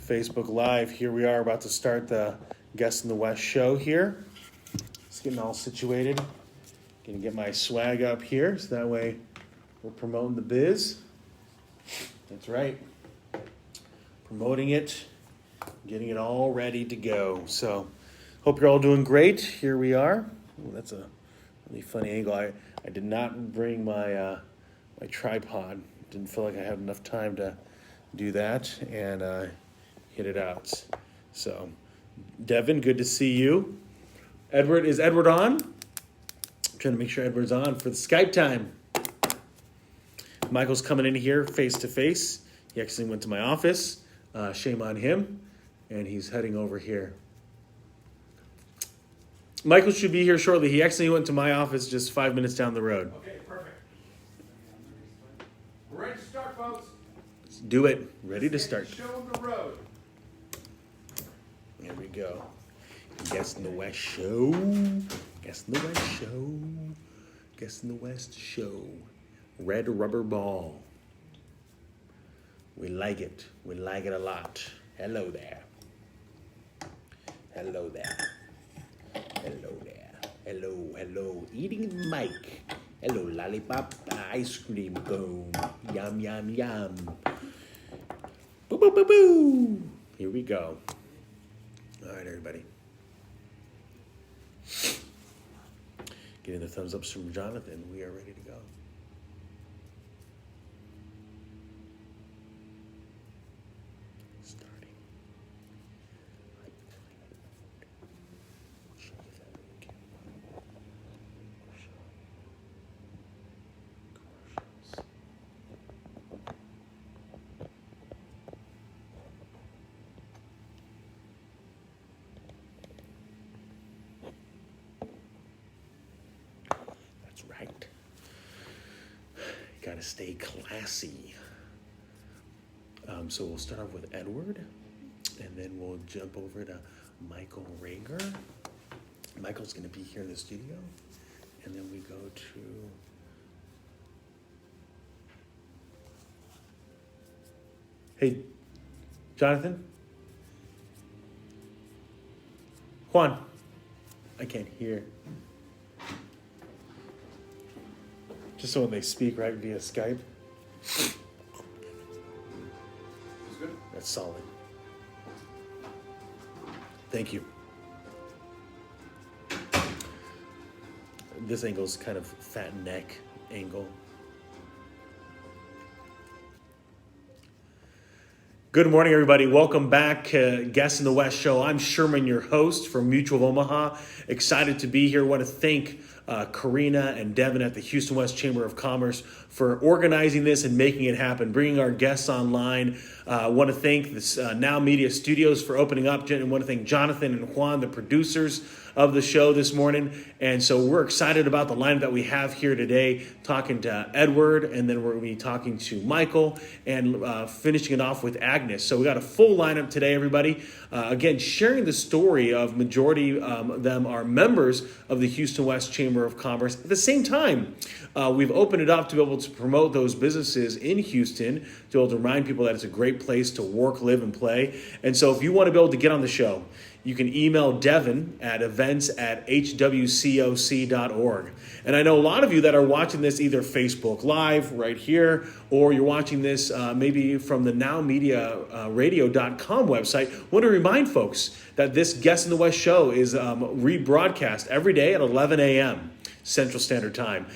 Facebook Live. Here we are about to start the Guest in the West show here. Just getting all situated. Gonna get my swag up here so that way we're promoting the biz. That's right. Promoting it, getting it all ready to go. So hope you're all doing great. Here we are. Ooh, that's a really funny angle. I did not bring my my tripod. Didn't feel like I had enough time to do that and hit it out. So, Devin, good to see you. Edward, is Edward on? I'm trying to make sure Edward's on for the Skype time. Michael's coming in here face to face. He actually went to my office. Shame on him. And he's heading over here. Michael should be here shortly. He actually went to my office just 5 minutes down the road. Okay, perfect. We're ready to start, folks. Let's do it. Ready to start. Show them the road. There we go. Guest in the West show. Guest in the West show. Guest in the West show. Red rubber ball. We like it. We like it a lot. Hello there. Hello there. Hello there. Hello, hello. Eating the mic. Hello, lollipop, ice cream cone. Yum, yum, yum. Boo, boo, boo, boo. Here we go. All right, everybody. Getting the thumbs ups from Jonathan. We are ready to go. Starting. Right. Gotta stay classy. So we'll start off with Edward, and then we'll jump over to Michael Rager. Michael's gonna be here in the studio, and then we go to hey, Jonathan? Juan, I can't hear. Just so when they speak right via Skype. That's good. That's solid. Thank you. This angle's kind of fat neck angle. Good morning, everybody. Welcome back to Guest in the West show. I'm Sherman, your host from Mutual of Omaha. Excited to be here. Want to thank Karina and Devin at the Houston West Chamber of Commerce for organizing this and making it happen, bringing our guests online. Want to thank this Now Media Studios for opening up. And want to thank Jonathan and Juan, the producers of the show this morning. And so we're excited about the lineup that we have here today, talking to Edward, and then we're going to be talking to Michael and finishing it off with Agnes. So we got a full lineup today, everybody. Again, sharing the story of majority of them are members of the Houston West Chamber of Commerce. At the same time, we've opened it up to be able to promote those businesses in Houston, to be able to remind people that it's a great place to work, live, and play. And so if you want to be able to get on the show, you can email Devin at events@hwcoc.org. And I know a lot of you that are watching this either Facebook Live right here, or you're watching this maybe from the nowmediaradio.com website. I want to remind folks that this Guest in the West show is rebroadcast every day at 11 a.m. Central Standard Time.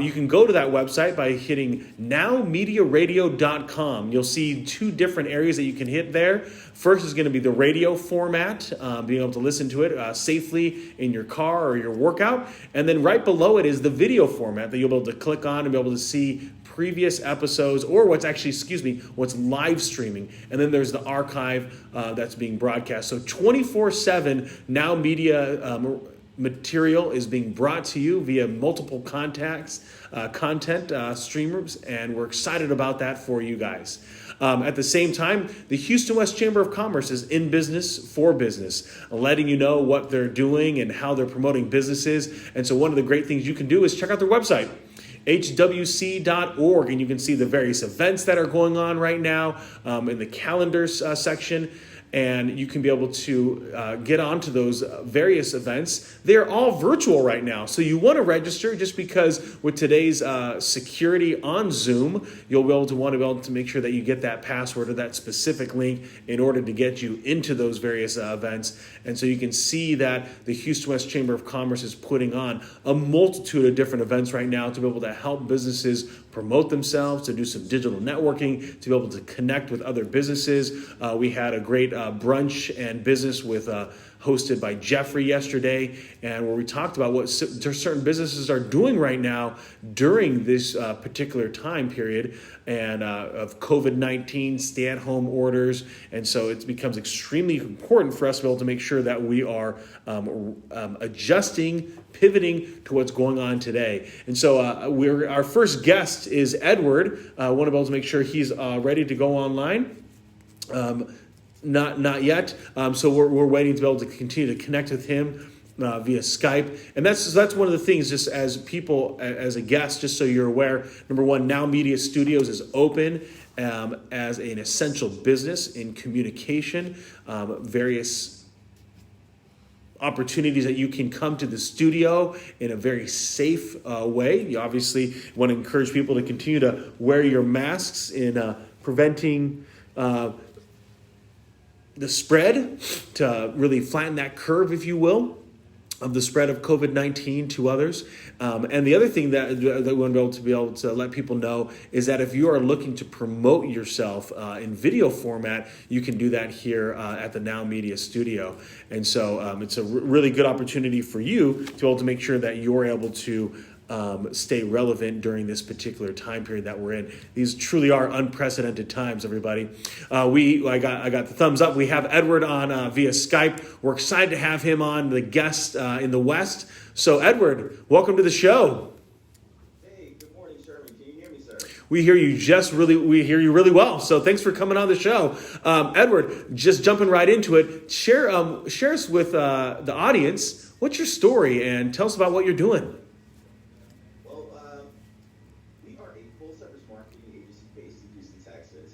You can go to that website by hitting nowmediaradio.com. You'll see two different areas that you can hit there. First is going to be the radio format, being able to listen to it safely in your car or your workout. And then right below it is the video format that you'll be able to click on and be able to see previous episodes, or what's live streaming. And then there's the archive that's being broadcast. So 24/7 Now Media material is being brought to you via multiple content streamers, and we're excited about that for you guys. At the same time, the Houston West Chamber of Commerce is in business for business, letting you know what they're doing and how they're promoting businesses. And so one of the great things you can do is check out their website, hwc.org, and you can see the various events that are going on right now in the calendars section. and you can be able to get onto those various events. They're all virtual right now, so you want to register just because with today's security on Zoom, you'll be able to make sure that you get that password or that specific link in order to get you into those various events. And so you can see that the Houston West Chamber of Commerce is putting on a multitude of different events right now to be able to help businesses promote themselves, to do some digital networking, to be able to connect with other businesses. We had a great brunch and business with hosted by Jeffrey yesterday, and where we talked about what certain businesses are doing right now during this particular time period and of COVID-19 stay-at-home orders. And so it becomes extremely important for us to be able to make sure that we are adjusting, pivoting to what's going on today. And so our first guest is Edward. I want to be able to make sure he's ready to go online. Not yet. So we're waiting to be able to continue to connect with him via Skype. And that's one of the things, just as people, as a guest, just so you're aware, number one, Now Media Studios is open as an essential business in communication. Various opportunities that you can come to the studio in a very safe way. You obviously want to encourage people to continue to wear your masks in preventing the spread, to really flatten that curve, if you will, of the spread of COVID-19 to others. And the other thing that we want to be able to let people know is that if you are looking to promote yourself in video format, you can do that here at the Now Media Studio. And so it's a really good opportunity for you to be able to make sure that you're able to stay relevant during this particular time period that we're in. These truly are unprecedented times, everybody. I got the thumbs up. We have Edward on via Skype. We're excited to have him on, the guest in the West. So Edward, welcome to the show. Hey, good morning, Sherman. Can you hear me, sir? We hear you really well. So thanks for coming on the show. Edward, just jumping right into it, share us with the audience, what's your story, and tell us about what you're doing. We are a full-service marketing agency based in Houston, Texas.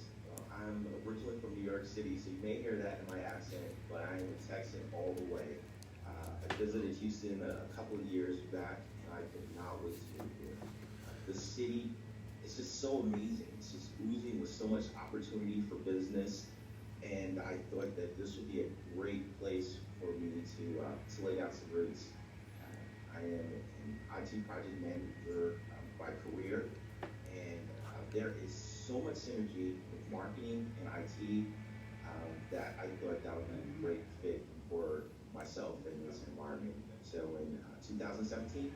I'm originally from New York City, so you may hear that in my accent, but I am a Texan all the way. I visited Houston a couple of years back, and I could not wait to move here. The city is just so amazing. It's just oozing with so much opportunity for business, and I thought that this would be a great place for me to lay down some roots. I am an IT project manager by career, and there is so much synergy with marketing and IT that I thought that would be a great fit for myself in this environment. So in 2017,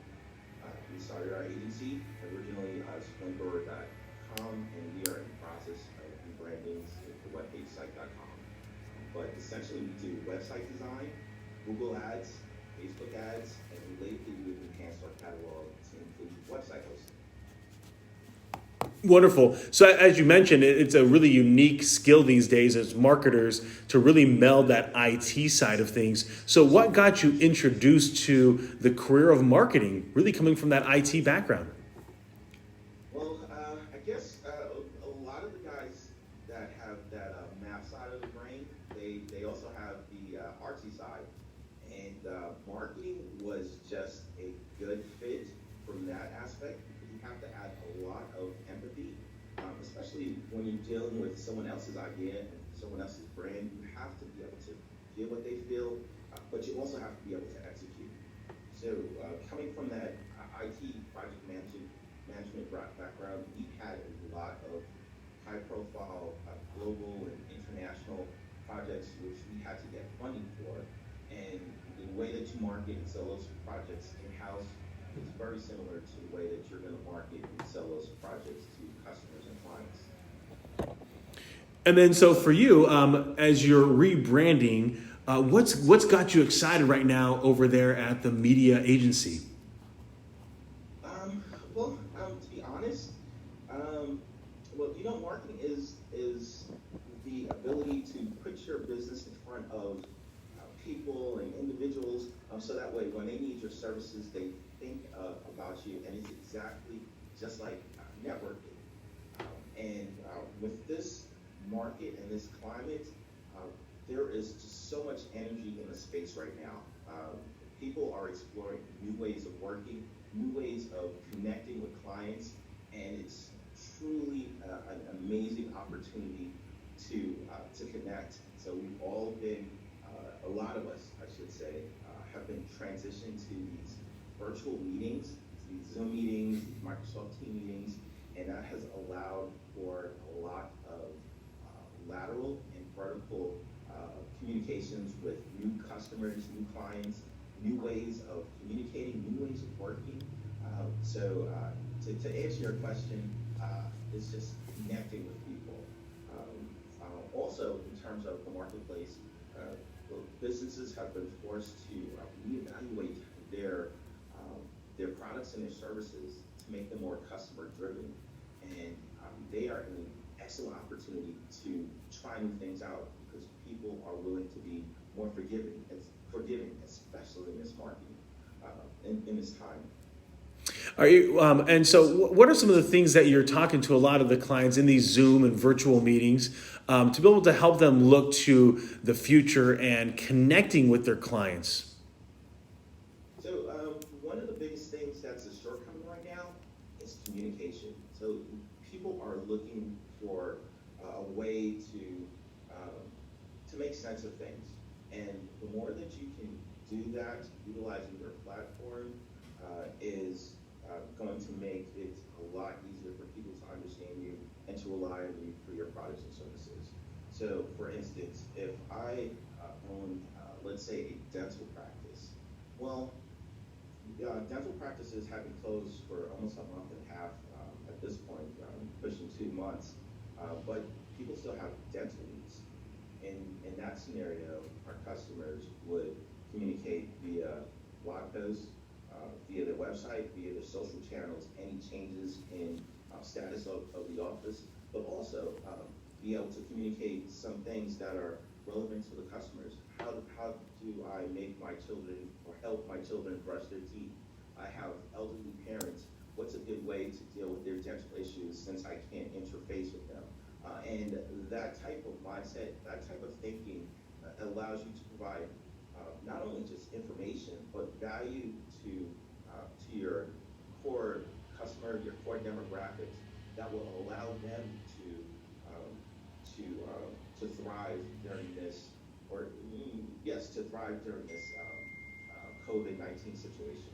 we started our agency, originally springboard.com, and we are in the process of rebranding to webpagesite.com. But essentially we do website design, Google ads, Facebook ads, and lately we've enhanced our catalog to include website hosting. Wonderful. So as you mentioned, it's a really unique skill these days as marketers to really meld that IT side of things. So what got you introduced to the career of marketing, really coming from that IT background? Well, I guess a lot of the guys that have that math side of the brain, they also have the artsy side. And marketing was just a good fit from that aspect. You have to add a lot of empathy, especially when you're dealing with someone else's idea and someone else's brand. You have to be able to feel what they feel, but you also have to be able to execute. So coming from that IT project management background, we had a lot of high-profile global and international projects which we had to get funding for. And the way that you market and sell those projects in-house is very similar to the way that you're going to market and sell those projects to customers and clients. And then, so for you, as you're rebranding, what's got you excited right now over there at the media agency? To be honest, marketing is the ability to put your business in front of people and individuals, so that way when they need your services, they think about you, and it's exactly just like networking. And with this market and this climate, there is just so much energy in the space right now. People are exploring new ways of working, new ways of connecting with clients, and it's truly an amazing opportunity to connect. So we've all been, a lot of us, I should say, have been transitioned to these virtual meetings, these Zoom meetings, these Microsoft Teams meetings, and that has allowed for a lot of lateral and vertical communications with new customers, new clients, new ways of communicating, new ways of working. To answer your question, it's just connecting with people. Also, in terms of the marketplace, businesses have been forced to reevaluate their products and their services to make them more customer driven, and they are in an excellent opportunity to try new things out because people are willing to be more forgiving, especially in this market, in this time. Are you, and so what are some of the things that you're talking to a lot of the clients in these Zoom and virtual meetings to be able to help them look to the future and connecting with their clients? So one of the biggest things that's a shortcoming right now is communication. So people are looking for a way to make sense of things, and the more that you can do that, utilizing your platform is going to make it a lot easier for people to understand you and to rely on you for your products and services. So, for instance, if I own, let's say, a dental practice, well, dental practices have been closed for almost a month and a half at this point, pushing 2 months, but people still have dental needs. In that scenario, our customers would communicate via blog posts, via their website, via their social channels, any changes in status of the office, but also be able to communicate some things that are relevant to the customers. How do I make my children or help my children brush their teeth? I have elderly parents. What's a good way to deal with their dental issues since I can't interface with them? And that type of mindset, that type of thinking allows you to provide not only just information, but value to your core customer, your core demographics that will allow them to thrive during this, to thrive during this COVID-19 situation.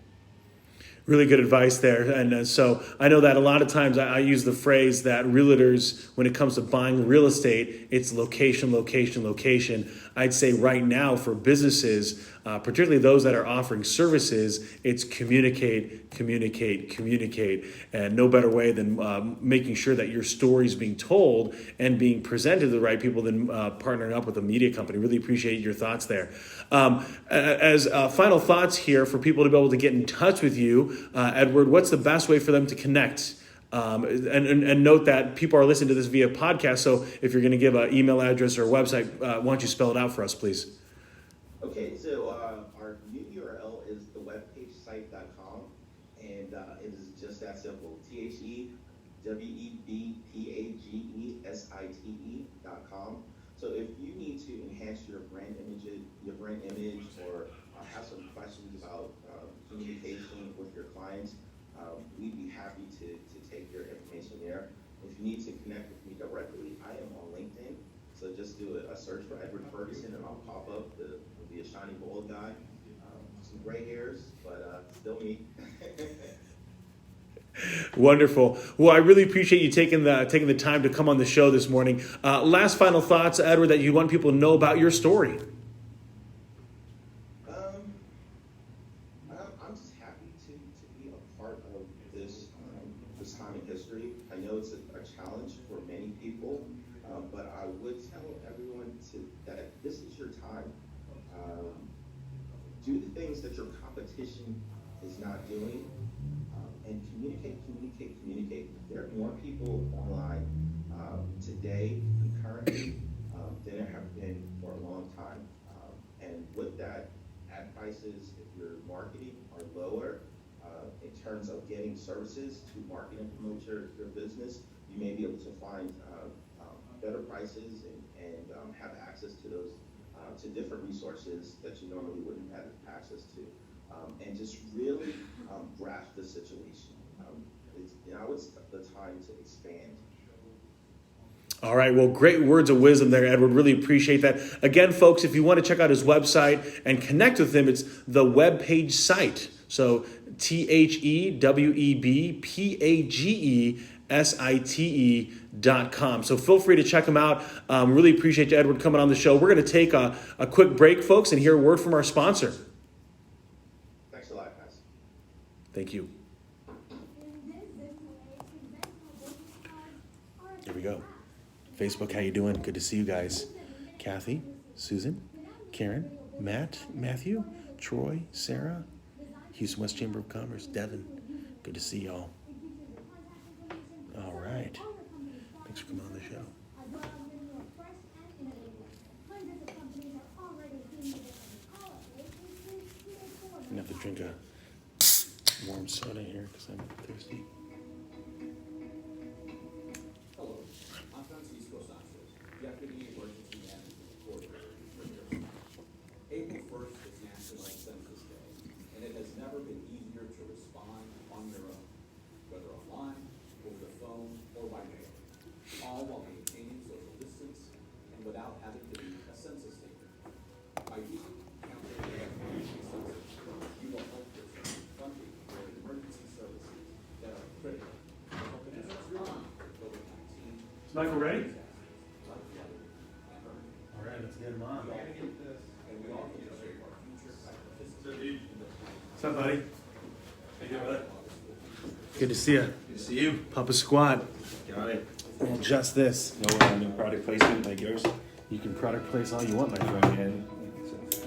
Really good advice there. And so I know that a lot of times I use the phrase that realtors, when it comes to buying real estate, it's location, location, location. I'd say right now for businesses, particularly those that are offering services, it's communicate, communicate, communicate. And no better way than making sure that your story is being told and being presented to the right people than partnering up with a media company. Really appreciate your thoughts there. As final thoughts here for people to be able to get in touch with you, Edward, what's the best way for them to connect? And note that people are listening to this via podcast, so if you're going to give an email address or a website, why don't you spell it out for us, please? Okay, so our new URL is thewebpagesite.com, and it is just that simple, THEWEBPAGESITE.com. So if you need to enhance your brand image, or have some questions about communication with your clients, we'd be happy to take your information there. If you need to connect with me directly, I am on LinkedIn. So just do a search for Edward Ferguson and I'll pop up. The shiny bald guy. Some gray hairs, but still me. Wonderful. Well, I really appreciate you taking the time to come on the show this morning. Last final thoughts, Edward, that you want people to know about your story. I'm just happy to be a part of this time in history. I know it's a challenge for many people, but I would tell everyone that this is your time. Do the things that your competition is not doing, and communicate. There are more people online today, currently, than there have been for a long time. And with that, ad prices, if your marketing are lower, in terms of getting services to market and promote your business, you may be able to find better prices and have access to those resources that you normally wouldn't have access to, and just really grasp the situation. Now it's the time to expand. All right. Well, great words of wisdom there, Edward. Really appreciate that. Again, folks, if you want to check out his website and connect with him, it's the webpage site. So THEWEBPAGESITE.com. So feel free to check him out. Really appreciate you, Edward, coming on the show. We're going to take a quick break, folks, and hear a word from our sponsor. Thanks a lot, guys. Thank you. Here we go. Facebook, how you doing? Good to see you guys. Kathy, Susan, Karen, Matt, Matthew, Troy, Sarah, Houston West Chamber of Commerce, Devin. Good to see y'all. All right. Thanks for coming on the show. I'm going to have to drink a warm soda here because I'm thirsty. April 1st is National Census Day, and it has never been easier to respond on your own, whether online, over the phone, or by mail, all while maintaining social distance and without having to be a census taker. By using counter emergency census, you will help yourself funding for emergency services that are critical to helping us respond to COVID-19. Is Michael ready? Like flooding and hurricane. All right, let's get him on. And we all need to shape our future by participating in the plan. What's up, buddy? How you doing, bud? Good to see you. Good to see you. Papa Squad. Got it. We'll adjust this. No product placement like yours. You can product place all you want, my friend. Right.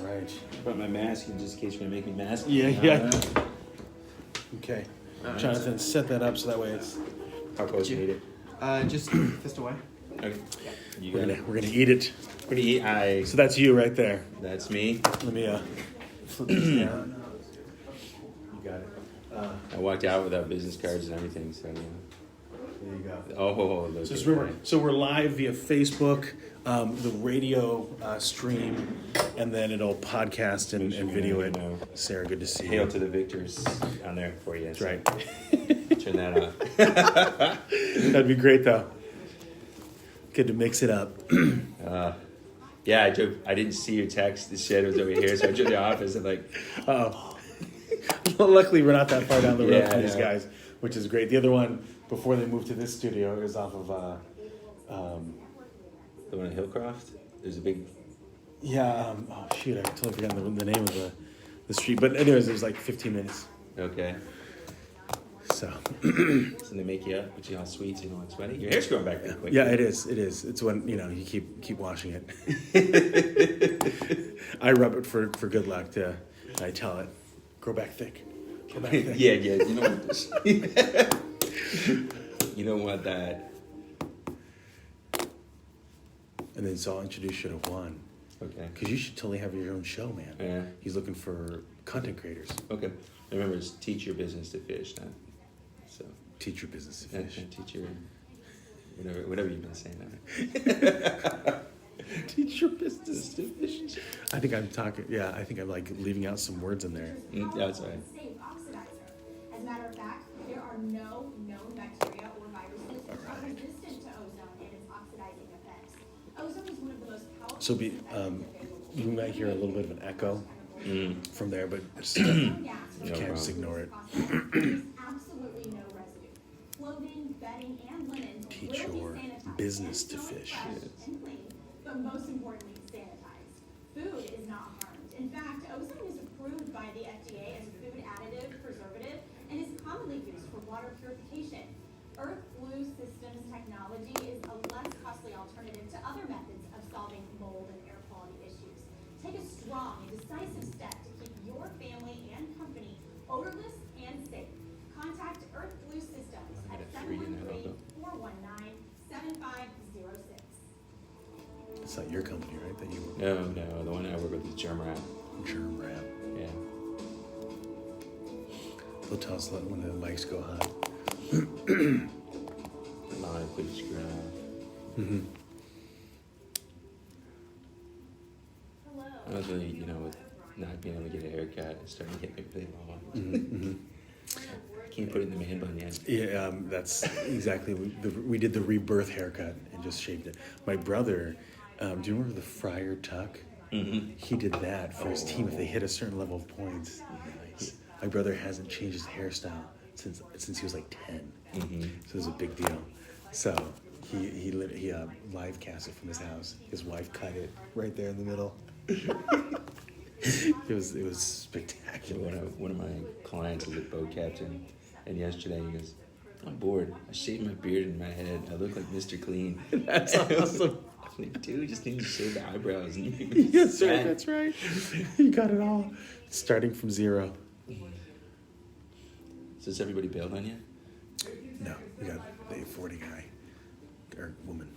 All right. Put my mask in just in case you're gonna make me mask. Yeah. Okay. Jonathan, set that up so that way it's. How close you need it? Just fist away. Okay. You We're got it. gonna eat it. What do you eat? So that's you right there. That's me. Let me flip this down. You got it. I walked out without business cards and everything, so There you go. oh, those So just are remember, great. so we're live via Facebook, the radio stream, and then it'll podcast and video it. know. Sarah, good to see Hail you. to the victors on there for you. That's right. Turn that off. That'd be great, though. Good to mix it up. Yeah, I drove. I didn't see your text. The shed was over here, so I drove to the office and like, Oh, luckily we're not that far down the road Yeah, from these yeah. guys, which is great. The other one before they moved to this studio is off of, the one at Hillcroft. There's a big. oh shoot, I totally forgot the name of the street. But anyways, it was like 15 minutes. Okay. So So they make you up, put you on sweets, and you don't look sweaty. Your hair's growing back pretty quick. yeah, it is. It's when you keep washing it. I rub it for good luck. I tell it, grow back thick. Grow back thick. Yeah. You don't want this. You don't want that. And then so I'll introduce you to Juan. Okay. Because you should totally have your own show, man. Yeah. He's looking for content creators. Okay. Remember, it's teach your business to fish, not so. Teach your business to Yeah, fish. teach your whatever you've been saying. Teach your business to fish. I think I'm talking. Yeah, I think I'm like leaving out some words in there. Yeah, that's right. Safe oxidizer. As a matter of fact, there are no known bacteria or viruses which are resistant to ozone and its oxidizing effects. Ozone is one of the most powerful. So you might hear a little bit of an echo from there, but just, if gas you No can't just problem. ignore it. There's absolutely no residue. Clothing, bedding, and linens Teach will be your sanitized business and to still fish. fresh and clean, but most importantly, sanitized. Food is not harmed. In fact, ozone is approved by the FDA as a food additive preservative and is commonly used for water purification. Earth Blue Systems technology is a less costly alternative to other methods of solving mold and air quality issues. Take a strong and decisive step to keep your family and company odorless and safe. Contact Earth Blue Systems at 713-419-7506. It's not your company, right? That you No, the one I work with is Germ Wrap. germ wrap. Yeah. They'll tell us when the mics go hot. Live footage screen. Hello, I was really, with not being able to get a haircut, it's starting to get me pretty long. Can't put it in the man bun yet. Yeah, that's exactly. We did the rebirth haircut and just shaved it. My brother, do you remember the Friar Tuck? Mm-hmm. He did that for his team if they hit a certain level of points. My brother hasn't changed his hairstyle since he was like 10. Mm-hmm. So it was a big deal. So he live cast it from his house. His wife cut it right there in the middle. It was spectacular. One of my clients is a boat captain, and yesterday he goes, "I'm bored. I shaved my beard and my head. I look like Mr. Clean." That's awesome. I'm like, dude, you just need to shave the eyebrows. Yes, sir. That's right. You got it all. Starting from zero. So has everybody bailed on you? No, we got the 40 guy or woman.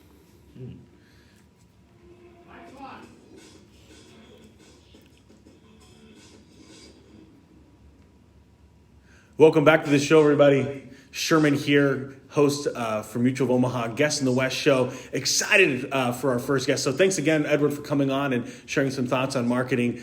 Welcome back to the show, everybody. Sherman here, host for Mutual of Omaha, guest in the West show. Excited for our first guest. So thanks again, Edward, for coming on and sharing some thoughts on marketing.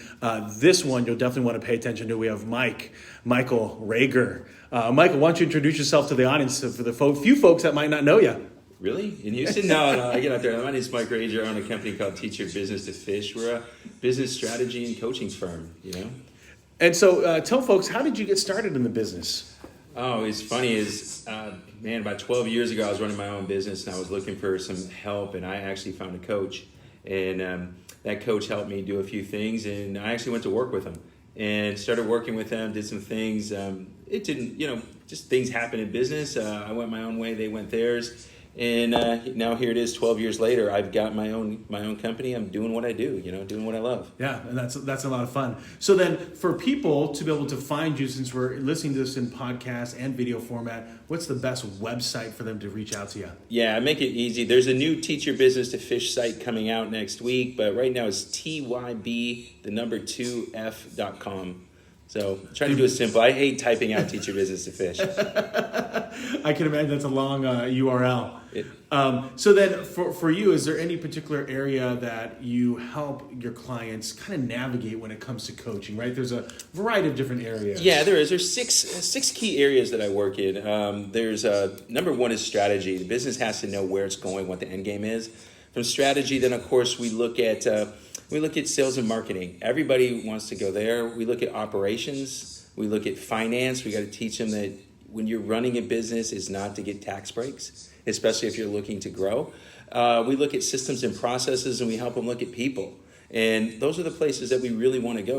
This one you'll definitely want to pay attention to. We have Michael Rager. Michael, why don't you introduce yourself to the audience for the few folks that might not know you? Really? In Houston? No, I get out there. My name is Mike Rager. I own a company called Teach Your Business to Fish. We're a business strategy and coaching firm, And so tell folks, how did you get started in the business? Oh, it's funny about 12 years ago, I was running my own business and I was looking for some help, and I actually found a coach, and that coach helped me do a few things, and I actually went to work with him and started working with them, did some things. It didn't, just things happen in business. I went my own way, they went theirs. And now here it is 12 years later. I've got my own company. I'm doing what I do, doing what I love. Yeah, and that's a lot of fun. So then for people to be able to find you, since we're listening to this in podcast and video format, what's the best website for them to reach out to you? Yeah, I make it easy. There's a new Teach Your Business to Fish site coming out next week, but right now it's tyb2f.com. So try to do it simple. I hate typing out Teach Your Business to Fish. I can imagine that's a long URL. So then for you, is there any particular area that you help your clients kind of navigate when it comes to coaching, right? There's a variety of different areas. Yeah, there is. There's six key areas that I work in. There's number one is strategy. The business has to know where it's going, what the end game is. From strategy, then of course we look at sales and marketing. Everybody wants to go there. We look at operations. We look at finance. We got to teach them that when you're running a business, it's not to get tax breaks, especially if you're looking to grow. We look at systems and processes, and we help them look at people. And those are the places that we really want to go.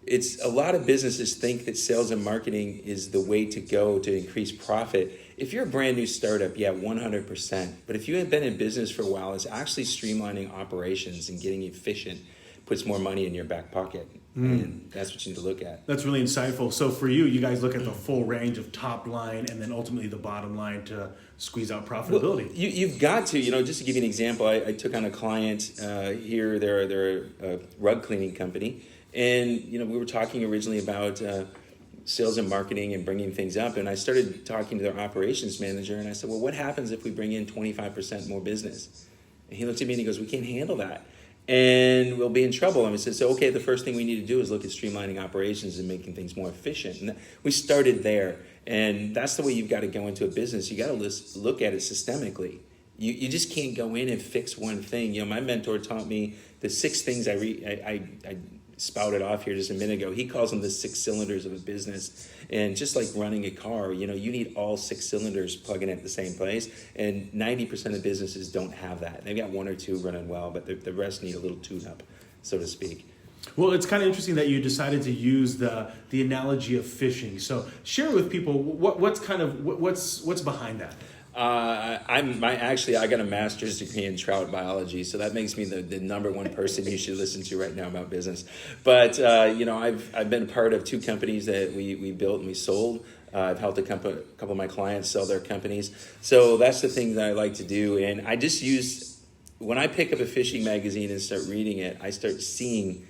It's a lot of businesses think that sales and marketing is the way to go to increase profit. If you're a brand new startup, 100%. But if you have been in business for a while, it's actually streamlining operations and getting efficient puts more money in your back pocket. And that's what you need to look at. That's really insightful. So for you guys look at the full range of top line and then ultimately the bottom line to squeeze out profitability. Well, you've got to, just to give you an example, I took on a client here. They're a rug cleaning company. And, we were talking originally about sales and marketing and bringing things up. And I started talking to their operations manager. And I said, well, what happens if we bring in 25% more business? And he looked at me and he goes, we can't handle that. And we'll be in trouble. And I said, so, okay, the first thing we need to do is look at streamlining operations and making things more efficient. And we started there. And that's the way you've got to go into a business. You got to look at it systemically. You just can't go in and fix one thing. My mentor taught me the 6 things I spouted off here just a minute ago. He calls them the 6 cylinders of a business. And just like running a car, you need all 6 cylinders plugging at the same place. And 90% of businesses don't have that. They've got 1 or 2 running well, but the rest need a little tune-up, so to speak. Well, it's kind of interesting that you decided to use the analogy of fishing. So share with people what's behind that. I got a master's degree in trout biology, so that makes me the number one person you should listen to right now about business. But I've been a part of 2 companies that we built and we sold. I've helped a couple of my clients sell their companies. So that's the thing that I like to do. And I just when I pick up a fishing magazine and start reading it, I start seeing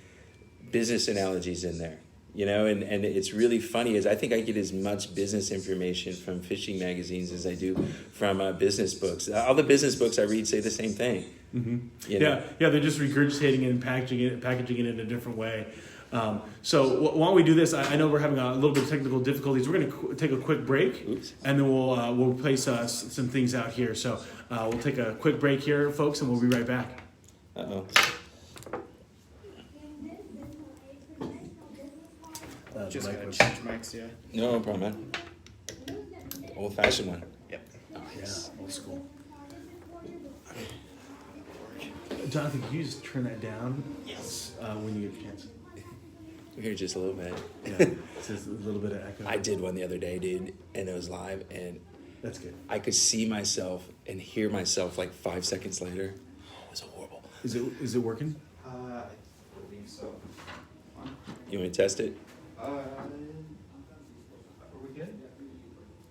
business analogies in there. And it's really funny is I think I get as much business information from fishing magazines as I do from business books. All the business books I read say the same thing. You know? Yeah, they're just regurgitating it and packaging it in a different way. So why don't we do this? I know we're having a little bit of technical difficulties. We're going to take a quick break, and then we'll place some things out here. So we'll take a quick break here, folks, and we'll be right back. Uh-oh. Just gotta change mics, yeah. No problem, man. Old-fashioned one. Yep. Yeah, old school. Jonathan, can you just turn that down? Yes. When you get a chance. We're here just a little bit. Yeah, it's just a little bit of echo. I did one the other day, dude, and it was live, and That's good. I could see myself and hear myself like 5 seconds later. Oh, it was horrible. Is it working? I believe so. You want me to test it? Are we good?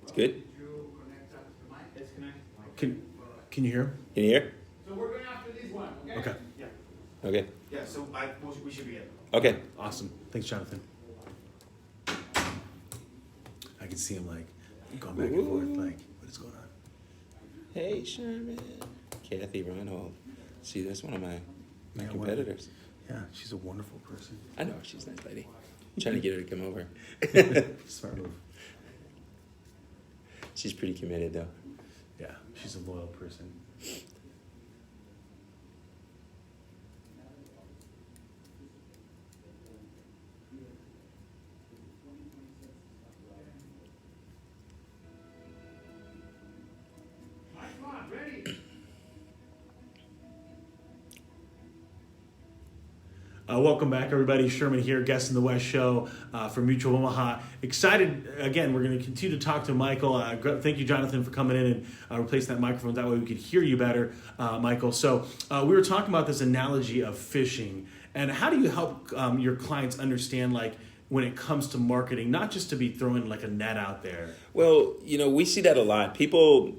It's good? Can you hear him? Can you hear? So we're going after these one, okay? Okay. Yeah. Okay. Yeah, so we should be good. Okay. Awesome. Thanks, Jonathan. I can see him like going back and forth, like, what is going on? Hey, Sherman. Kathy Reinhold. See, that's one of my Yeah, competitors. Yeah, she's a wonderful person. I know, she's a nice lady. I'm trying to get her to come over. Smart move. She's pretty committed, though. Yeah, she's a loyal person. Come on, ready? Welcome back, everybody. Sherman here, Guest in the West show from Mutual Omaha. Excited, again, we're going to continue to talk to Michael. Thank you, Jonathan, for coming in and replacing that microphone. That way we could hear you better, Michael. So we were talking about this analogy of fishing. And how do you help your clients understand, like, when it comes to marketing, not just to be throwing like a net out there? Well, we see that a lot. People,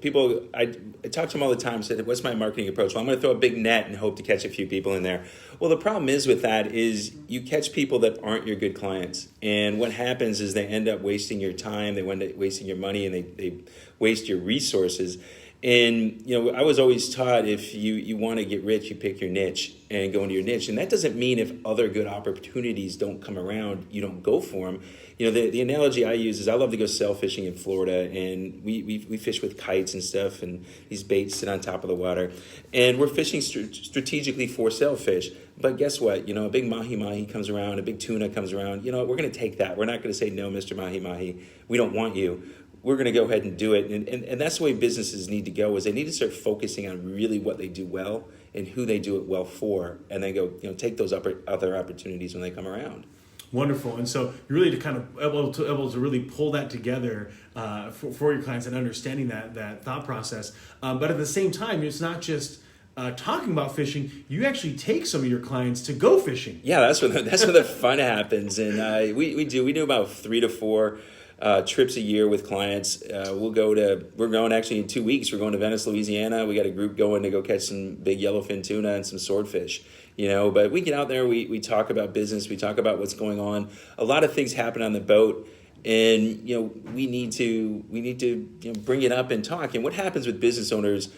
I talk to them all the time, said, what's my marketing approach? Well, I'm going to throw a big net and hope to catch a few people in there. Well, the problem is with that is you catch people that aren't your good clients. And what happens is they end up wasting your time, they end up wasting your money, and they waste your resources. And, I was always taught if you want to get rich, you pick your niche and go into your niche. And that doesn't mean if other good opportunities don't come around, you don't go for them. The analogy I use is I love to go sail fishing in Florida, and we fish with kites and stuff, and these baits sit on top of the water. And we're fishing strategically for sailfish. But guess what? A big mahi-mahi comes around, a big tuna comes around. We're going to take that. We're not going to say, no, Mr. Mahi-Mahi, we don't want you. We're going to go ahead and do it. And that's the way businesses need to go, is they need to start focusing on really what they do well and who they do it well for, and then go, take those other opportunities when they come around. Wonderful. And so you're really kind of able to really pull that together for your clients and understanding that thought process. But at the same time, it's not just talking about fishing. You actually take some of your clients to go fishing. Yeah, that's when the fun happens. And we do about 3 to 4 trips a year with clients. We're going actually in 2 weeks. We're going to Venice, Louisiana. We got a group going to go catch some big yellowfin tuna and some swordfish. But we get out there, we talk about business, we talk about what's going on. A lot of things happen on the boat, and we need to bring it up and talk. And what happens with business owners,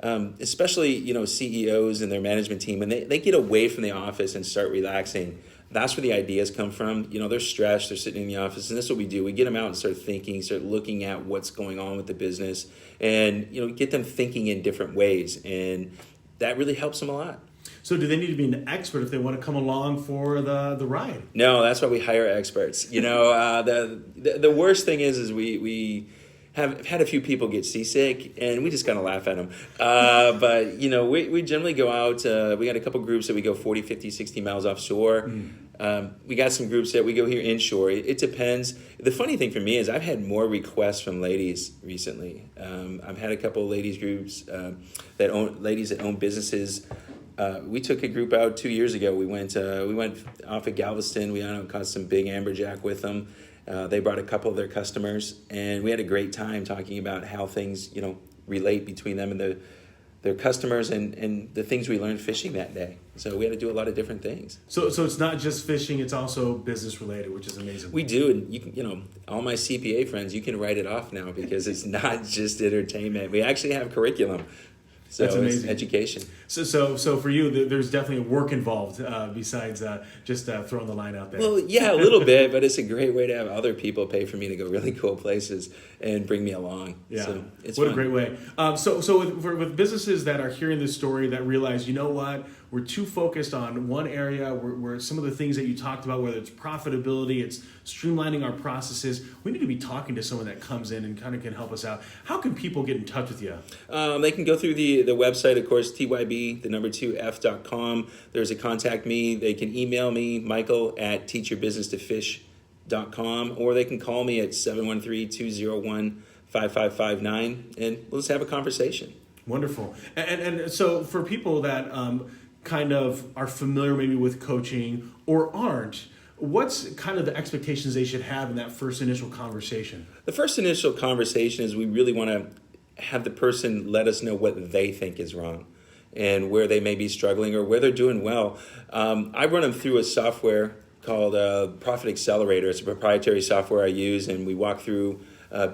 especially CEOs and their management team, when they get away from the office and start relaxing, that's where the ideas come from. They're stressed, they're sitting in the office, and that's what we do. We get them out and start thinking, start looking at what's going on with the business, and get them thinking in different ways, and that really helps them a lot. So do they need to be an expert if they want to come along for the ride? No, that's why we hire experts. The worst thing is we have had a few people get seasick, and we just kind of laugh at them. But we generally go out. We got a couple groups that we go 40, 50, 60 miles offshore. We got some groups that we go here inshore. It depends. The funny thing for me is I've had more requests from ladies recently. I've had a couple of ladies groups that own businesses. We took a group out 2 years ago. We went off of Galveston. We caught some big amberjack with them. They brought a couple of their customers, and we had a great time talking about how things relate between them and their customers and the things we learned fishing that day. So we had to do a lot of different things. So it's not just fishing; it's also business related, which is amazing. We do, and you can, all my CPA friends, you can write it off now because it's not just entertainment. We actually have curriculum. So That's amazing. It's education. So for you, there's definitely work involved besides just throwing the line out there. Well, yeah, a little bit, but it's a great way to have other people pay for me to go really cool places and bring me along. Yeah, So it's what fun. a great way. So with businesses that are hearing this story that realize, you know what, we're too focused on one area where some of the things that you talked about, whether it's profitability, it's streamlining our processes, we need to be talking to someone that comes in and kind of can help us out. How can people get in touch with you? They can go through the website, of course, tyb2f.com. There's a contact me. They can email me, Michael at teachyourbusinesstofish.com, or they can call me at 713-201-5559, and we'll just have a conversation. Wonderful. And so for people that kind of are familiar maybe with coaching or aren't, what's kind of the expectations they should have in that first initial conversation? The first initial conversation is we really want to have the person let us know what they think is wrong and where they may be struggling or where they're doing well. I run them through a software called Profit Accelerator. It's a proprietary software I use, and we walk through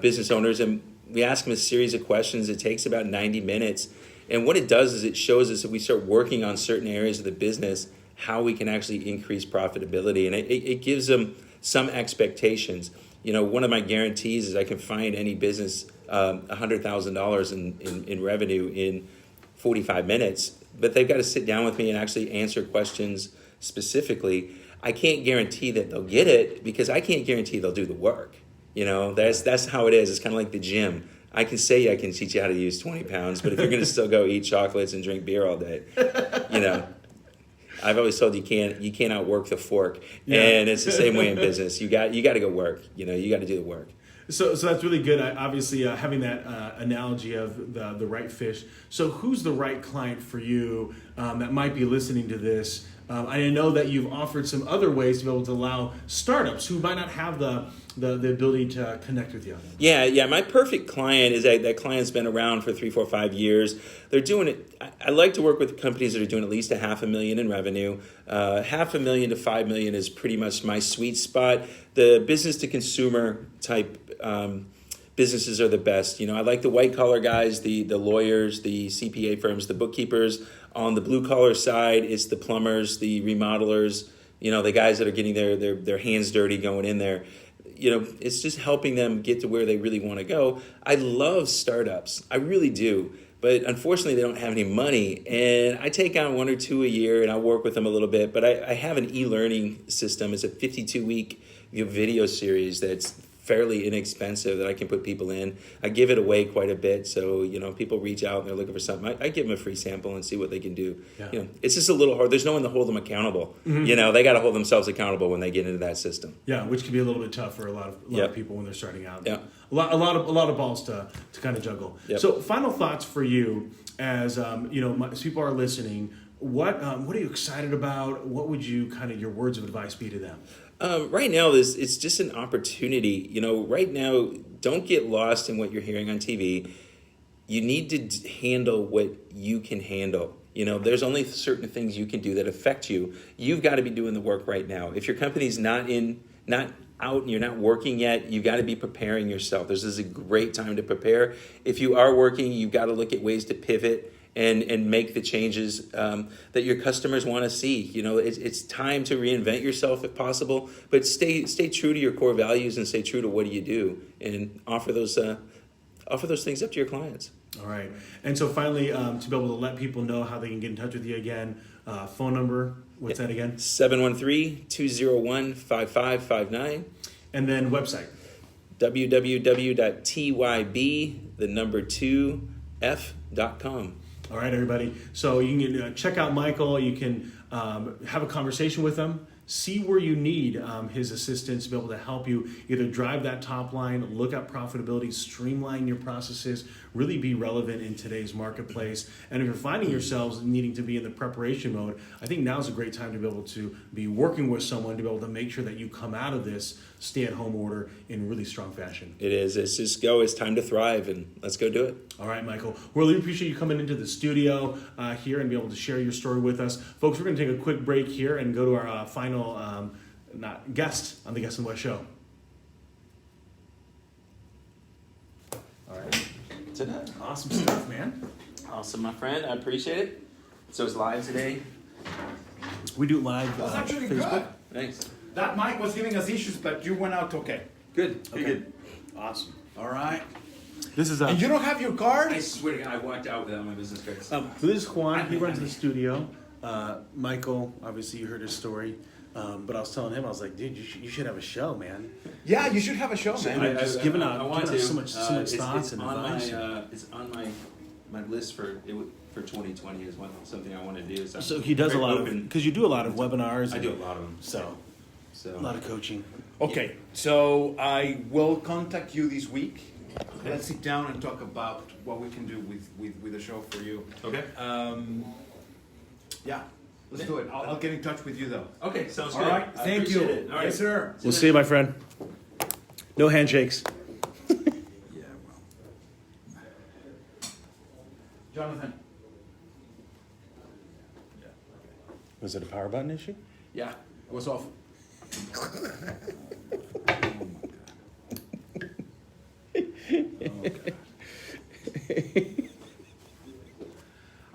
business owners and we ask them a series of questions. It takes about 90 minutes. And what it does is it shows us if we start working on certain areas of the business, how we can actually increase profitability. And it gives them some expectations. You know, one of my guarantees is I can find any business $100,000 in revenue in 45 minutes, but they've got to sit down with me and actually answer questions specifically. I can't guarantee that they'll get it because I can't guarantee they'll do the work. You know, that's how it is. It's kind of like the gym. I can say I can teach you how to use 20 pounds, but if you're going to still go eat chocolates and drink beer all day, you know, I've always told you can't outwork the fork. Yeah. And it's the same way in business. You got to go work. You know, you got to do the work. So that's really good. Obviously, having that analogy of the right fish. So who's the right client for you that might be listening to this? I know that you've offered some other ways to be able to allow startups who might not have the ability to connect with you. Yeah. My perfect client is that client's been around for 3, 4, 5 years. They're doing it. I like to work with companies that are doing at least $500,000 in revenue. $500,000 to $5 million is pretty much my sweet spot. The business to consumer type businesses are the best. You know, I like the white collar guys, the lawyers, the CPA firms, the bookkeepers. On the blue collar side, it's the plumbers, the remodelers, you know, the guys that are getting their hands dirty going in there. You know, it's just helping them get to where they really want to go. I love startups. I really do. But unfortunately, they don't have any money. And I take on 1 or 2 a year, and I work with them a little bit. But I have an e-learning system. It's a 52-week video series that's fairly inexpensive that I can put people in. I give it away quite a bit. So, you know, people reach out and they're looking for something. I give them a free sample and see what they can do. Yeah. You know, it's just a little hard. There's no one to hold them accountable. Mm-hmm. You know, they got to hold themselves accountable when they get into that system. Yeah, which can be a little bit tough for a lot of people when they're starting out. Yeah. A lot of balls to kind of juggle. Yep. So, final thoughts for you as you know, as people are listening. What are you excited about? What would you your words of advice be to them? Right now, it's just an opportunity. You know, right now, don't get lost in what you're hearing on TV. You need to handle what you can handle. You know, there's only certain things you can do that affect you. You've got to be doing the work right now. If your company's not out and you're not working yet, you've got to be preparing yourself. This is a great time to prepare. If you are working, you've got to look at ways to pivot and make the changes that your customers want to see. You know, it's time to reinvent yourself if possible, but stay true to your core values and stay true to what do you do and offer those things up to your clients. All right. And so finally, to be able to let people know how they can get in touch with you again, phone number, what's that again? 713-201-5559. And then website. www.tyb2f.com. All right, everybody. So you can check out Michael. You can have a conversation with him. See where you need his assistance to be able to help you either drive that top line, look at profitability, streamline your processes, really be relevant in today's marketplace. And if you're finding yourselves needing to be in the preparation mode, I think now's a great time to be able to be working with someone to be able to make sure that you come out of this stay-at-home order in really strong fashion. It is. It's just go. It's time to thrive, and let's go do it. All right, Michael. Really appreciate you coming into the studio here and be able to share your story with us. Folks, we're going to take a quick break here and go to our final guest on the Guest in the West show. All right. Awesome stuff, man. Awesome, my friend. I appreciate it. So it's live today. We do it live. That's actually Facebook. good. Thanks. That mic was giving us issues, but you went out okay. Good. Very Okay. good. Awesome. All right. This is And you don't have your card? I swear to God, I walked out without my business cards. this is Juan. He runs the studio. Michael, obviously you heard his story, but I was telling him, I was like, dude, you should have a show, man. Yeah, you should have a show, man. I just giving out want giving out to. so much thoughts and on advice. it's on my list for 2020 is something I want to do. So he does a very lot open. because you do a lot of webinars. I do a lot of them. So So a lot of coaching. Okay, so I will contact you this week. Let's sit down and talk about what we can do with the show for you. okay. Yeah, let's do it. I'll get in touch with you though. Okay, sounds All good. right, I thank you. appreciate it. All right. Yes, sir. We'll see you, my friend. No handshakes. Yeah, well. Jonathan. Was it a power button issue? Yeah, it was off.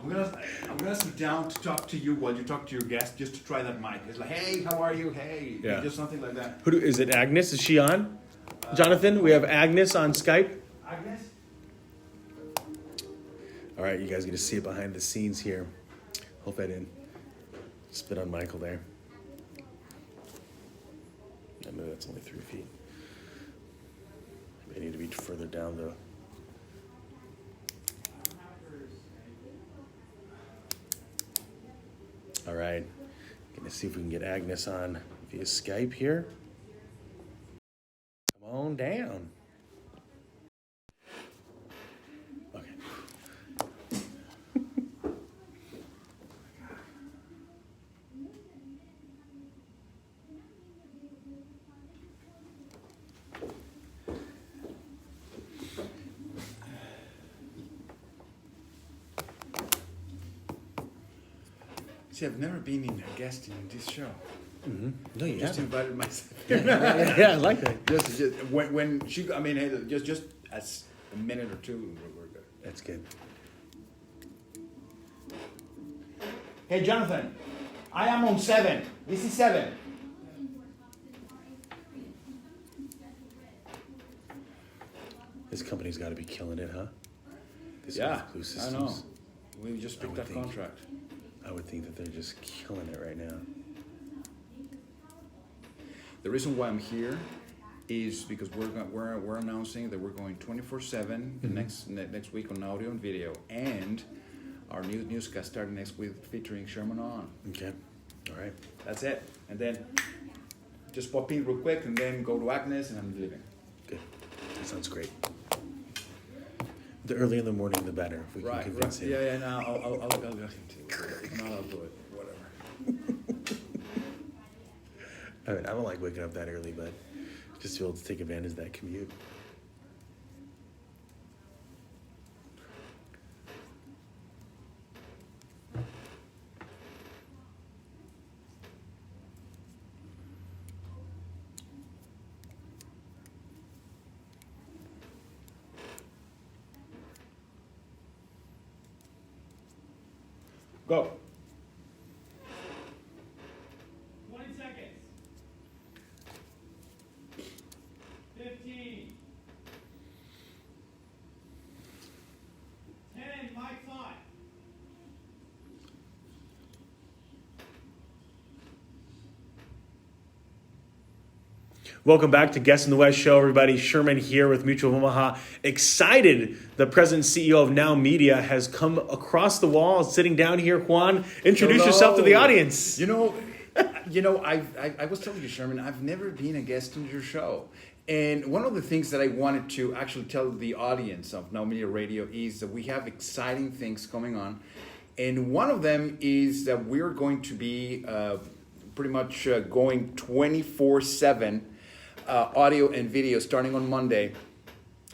I'm gonna sit down to talk to you while you talk to your guest, just to try that mic. It's like, hey, how are you? Hey, Yeah. just something like that. Is it Agnes? Is she on? Jonathan, we have Agnes on Skype. Agnes? All right, you guys get to see it behind the scenes here. Hope I didn't spit on Michael there. I know that's only 3 feet. Maybe I need to be further down though. All right, gonna see if we can get Agnes on via Skype here. Come on down. Okay. See, I've never been in a guest in this show. No, you Just haven't. invited myself. Yeah, I like that. just when she, I mean, hey, just as a minute or two, we're good. That's good. Hey, Jonathan, I am on 7. This is 7. This company's got to be killing it, huh? This Yeah, Blue I Systems. know. We just picked would that think. contract. I would think that they're just killing it right now. The reason why I'm here is because we're announcing that we're going 24/7 the next week on audio and video, and our new newscast starting next week featuring Sherman on. Okay. All right. That's it, and then just pop in real quick, and then go to Agnes, and I'm leaving. Good. That sounds great. The earlier in the morning, the better. If we can convince him. Yeah. No, I'll get him too. If not, I'll do it. Whatever. I mean, I don't like waking up that early, but just to be able to take advantage of that commute. Go. 20 seconds. 15. 10. Mike's on. Welcome back to Guest in the West show, everybody. Sherman here with Mutual of Omaha. Excited the president and CEO of Now Media has come across the wall, sitting down here. Juan, introduce Hello. yourself to the audience. You know, I was telling you, Sherman, I've never been a guest on your show. And one of the things that I wanted to actually tell the audience of Now Media Radio is that we have exciting things coming on. And one of them is that we're going to be pretty much going 24/7 audio and video starting on Monday.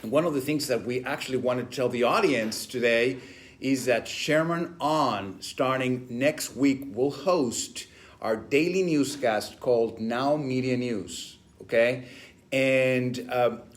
And one of the things that we actually want to tell the audience today is that Sherman On, starting next week, will host our daily newscast called Now Media News, okay? And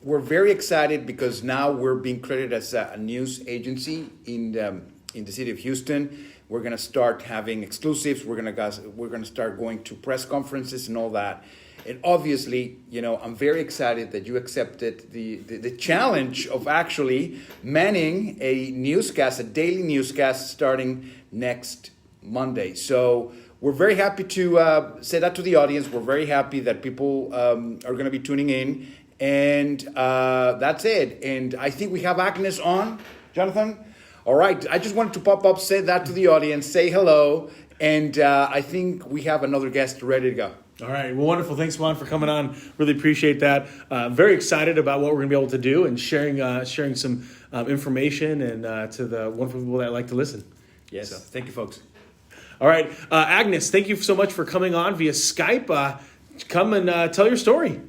we're very excited because now we're being credited as a news agency in the city of Houston. We're gonna start having exclusives. We're gonna start going to press conferences and all that. And obviously, I'm very excited that you accepted the challenge of actually manning a newscast, a daily newscast starting next Monday. So we're very happy to say that to the audience. We're very happy that people are going to be tuning in. And that's it. And I think we have Agnes on, Jonathan. All right. I just wanted to pop up, say that to the audience, say hello. And I think we have another guest ready to go. All right. Well, wonderful. Thanks, Juan, for coming on. Really appreciate that. Very excited about what we're going to be able to do and sharing some information and to the wonderful people that like to listen. Yes. So. Thank you, folks. All right. Agnes, thank you so much for coming on via Skype. Come and tell your story.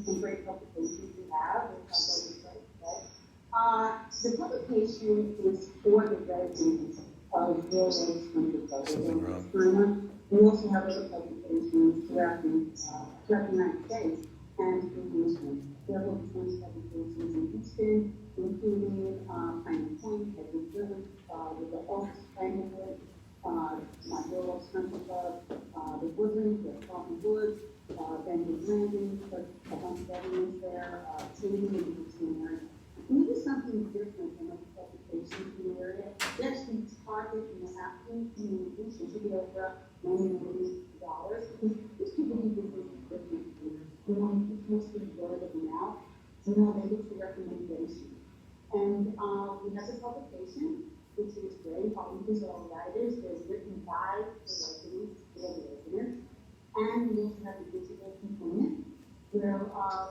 Some great publications we have. The publication is for the residents of rural China. We also have other publications throughout the United States and in Houston. We have over 20 publications in Houston, including Pine Point, Edward Village, with the Oaks, Tanglewood, my Rural Country Club, the Woodlands, the Cotton Woods, Benwood Landing, a bunch of veterans there, Katie and Virginia. We do something different than other publications in the area. We actually target African communities, usually over $90 million, because these people do business differently. We want to keep mostly word of mouth, so now they get the recommendation. And we have a publication, which is great. These are all writers. There's written by the residents, and we also have a digital component where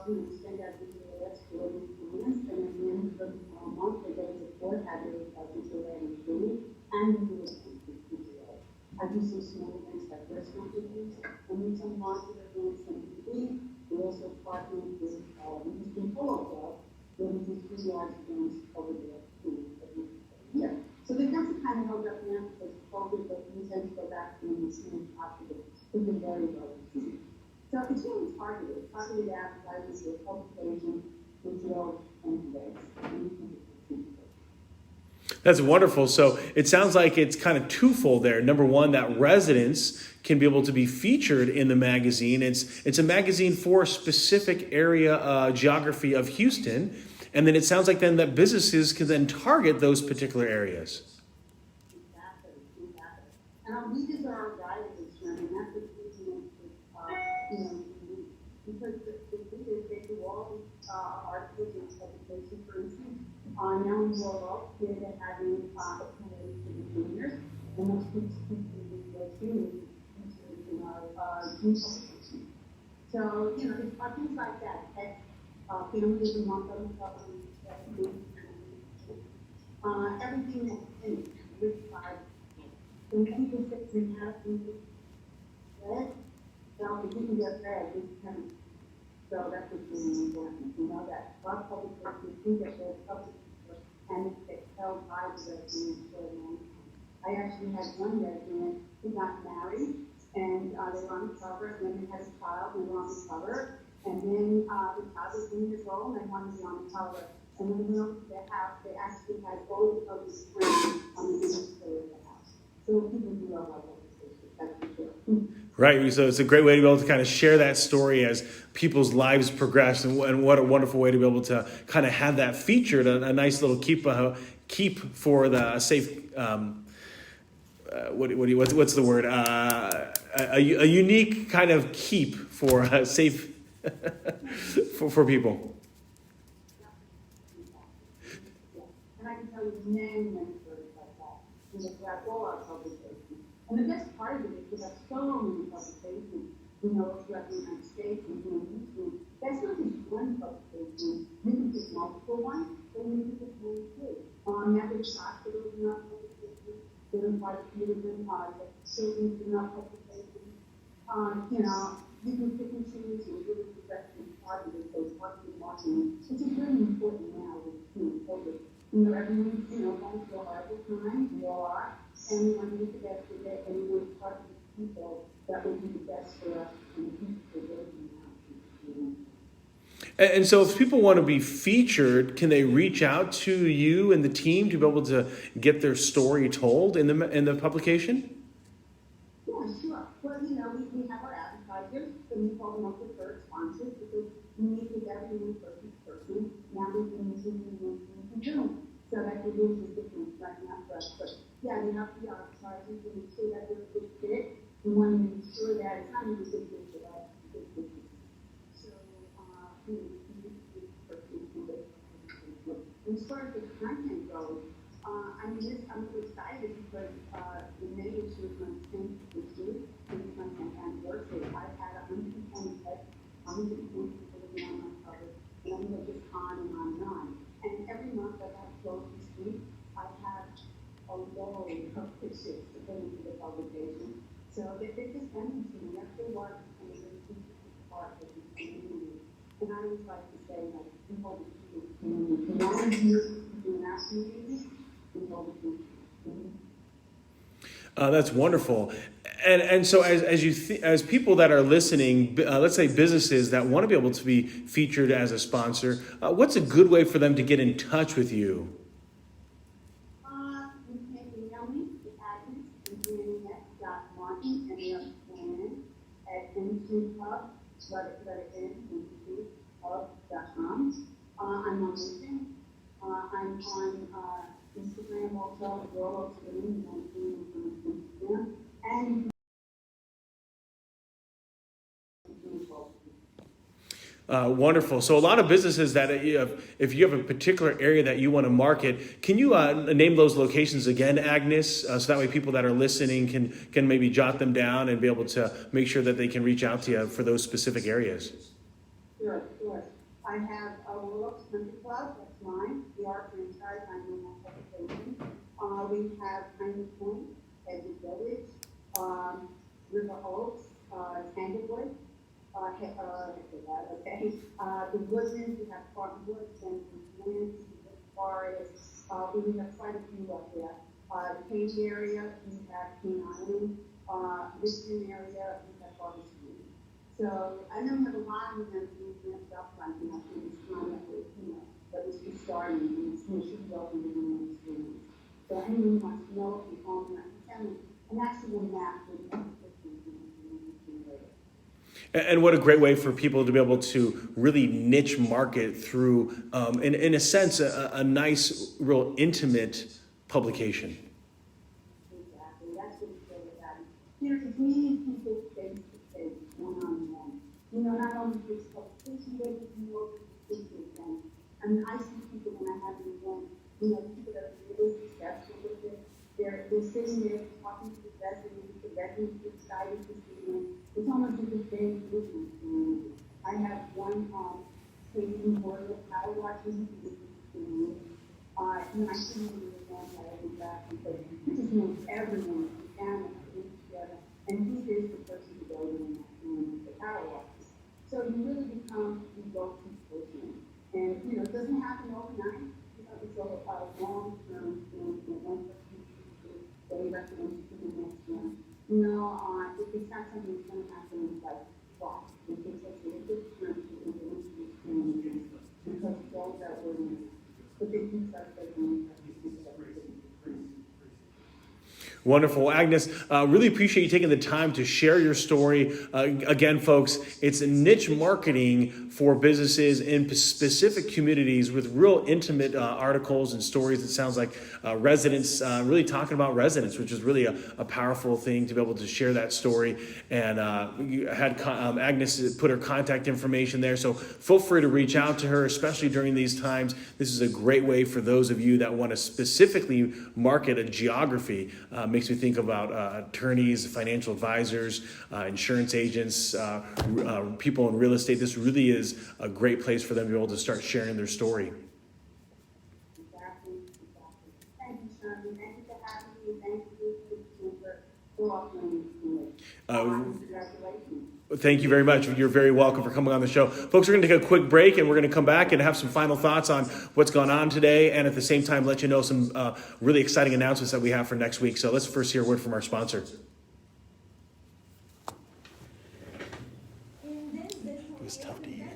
we send out digital alerts to all the clients, and at the end of the month, they get a report how their digital ad is doing, and we do a digital. I do some small events like restaurant reviews, and then some market events and TV. We also partner with the Houston Polo Club, where we do 3 large events over there here. So they've got to kind of hold up now because of COVID, but we tend to go back and we see them possible. We've been very well received. So it's really targeted advertising with publication, material, and events. That's wonderful. So it sounds like it's kind of twofold there. Number one, that residents can be able to be featured in the magazine. It's a magazine for a specific area, geography of Houston. And then it sounds like then that businesses can then target those particular areas. Exactly. And our leaders are our writers, and that's the reason because the leaders, they do all articles and publications, for instance. Now in World here they're having a committee for the juniors, and most people go to in our junior publication. So, it's things like that. Families and everything is finished with by when people sit and have things read, so if you can get read, it's kind of, so that's what's really important. That our public workers do get read public and it's held by the residents for a long time. I actually had one resident who got married and they were on the cover, and then they had a child, they were on the cover. And then the child was 3 years old and wanted to be on the cover. And when we went over to their house, they actually had all of the screens on the inventory of the house. So people do love our publication, that's for sure. Right. So it's a great way to be able to kind of share that story as people's lives progress. And what a wonderful way to be able to kind of have that featured, a nice little keep for the safe, what's the word? A unique kind of keep for safe for people. And I can tell you many stories like that. Throughout all our publications. And the best part of it is we have so many publications, throughout the United States and YouTube. That's not just one publication. You can pick multiple ones, or you can pick one too. Average hospitals in our publications, different parts of children's in our publications. You can pick and choose and really direct and targeted those targeted marketing, which is really important now with COVID. Everyone's going through a horrible time. We all are, and we want to do the best with it, and we want to target people that will be the best for us and the people we're working now. And so if people want to be featured, can they reach out to you and the team to be able to get their story told in the publication? Yeah, sure. Well, we have our advertisers, and we call them up preferred sponsors because we meet with everyone person to person. Now we can use Zoom so that it is a difference right now for us. But yeah, we have the advertisers to make sure that we're a good fit. We want to make sure that it's not even a good fit for us, it's a good fit. So, as far as the content goes, I'm really excited because in May this year is my 10th issue, and it's my 10th anniversary. I've had 120 tests, 120 people living on my cover, and I'm going to just on and on and on. And every month I have close this week, I have a load of pictures to put into the publication. So they're just ending to me. That's the work and it's a part of the community. And I always like to say, like, we hold the community. The longer you do in our community, we hold the community. That's wonderful. And so as people that are listening, let's say businesses that want to be able to be featured as a sponsor, what's a good way for them to get in touch with you? You can email me at Martin, at institutehub, institutehub.com. I'm on LinkedIn. I'm on Instagram also, Roll Up Living, Instagram, and Wonderful. So a lot of businesses that if you have a particular area that you want to market, can you name those locations again, Agnes, so that way people that are listening can maybe jot them down and be able to make sure that they can reach out to you for those specific areas? Sure. I have a Roll Up Country Club, that's mine. We are franchise, I'm in that publication. We have Tiny Point, Edward Village, River Oaks, Tanglewood. The Woodlands, we have Park Woods and Lands, Forest. We have quite a few up there. The Cage area, we have King Island. Richmond area, we have Harvest Street. So I know we have a lot of them being ramped up right now in this time that was just starting and it's should go in the mainstream. So anyone who wants to know if you call me, I can tell you. And actually the map with later. And what a great way for people to be able to really niche market through, in a sense, a nice, real intimate publication. Exactly. That's what it's all about. It's meeting people face to face, one-on-one. Not only this publication, but it's more business thing. I mean, I see people when I have an event, people that are really successful with it. They're sitting there talking to the residents are excited to see them. It's almost like a big business community. I have one Canadian border power watching community. I see them in the event I have back because he just knows everyone from Canada together, and he is the person to go in the power watches. So you really become the go-to person. And it doesn't happen overnight. It's a long-term thing. One person they recommend to the next one. It's not something that's going to happen like wow. It takes us a good time to influence these communities because it's all about women. But they can start their own. Wonderful. Agnes, really appreciate you taking the time to share your story. Again, folks, it's niche marketing for businesses in specific communities with real intimate articles and stories. It sounds like residents, really talking about residents, which is really a powerful thing to be able to share that story. And you had Agnes put her contact information there, so feel free to reach out to her, especially during these times. This is a great way for those of you that want to specifically market a geography. Makes me think about attorneys, financial advisors, insurance agents, people in real estate. This really is a great place for them to be able to start sharing their story. Exactly. Thank you, Sherman. Thank you for having me. Thank you for offering me. Congratulations. Thank you very much. You're very welcome for coming on the show. Folks, we're going to take a quick break, and we're going to come back and have some final thoughts on what's gone on today, and at the same time let you know some really exciting announcements that we have for next week. So let's first hear a word from our sponsor. It was tough to hear.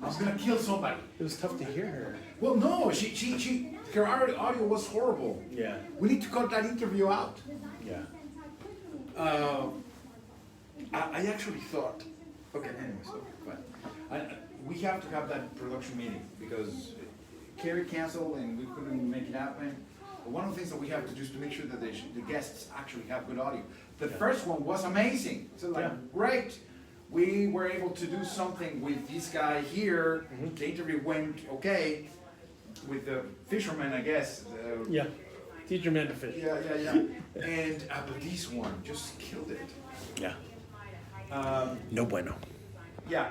I was gonna kill somebody. It was tough to hear her. Well, no, her audio was horrible. Yeah. We need to cut that interview out. Yeah. I actually thought, okay, anyway, so, fine. We have to have that production meeting because Carrie canceled and we couldn't make it happen. But one of the things that we have to do is to make sure that the guests actually have good audio. The first one was amazing. So great. We were able to do something with this guy here. Mm-hmm. The interview went okay with the fisherman, I guess. Yeah. Teach your man to fish. Yeah. And but this one just killed it. Yeah. No bueno. Yeah.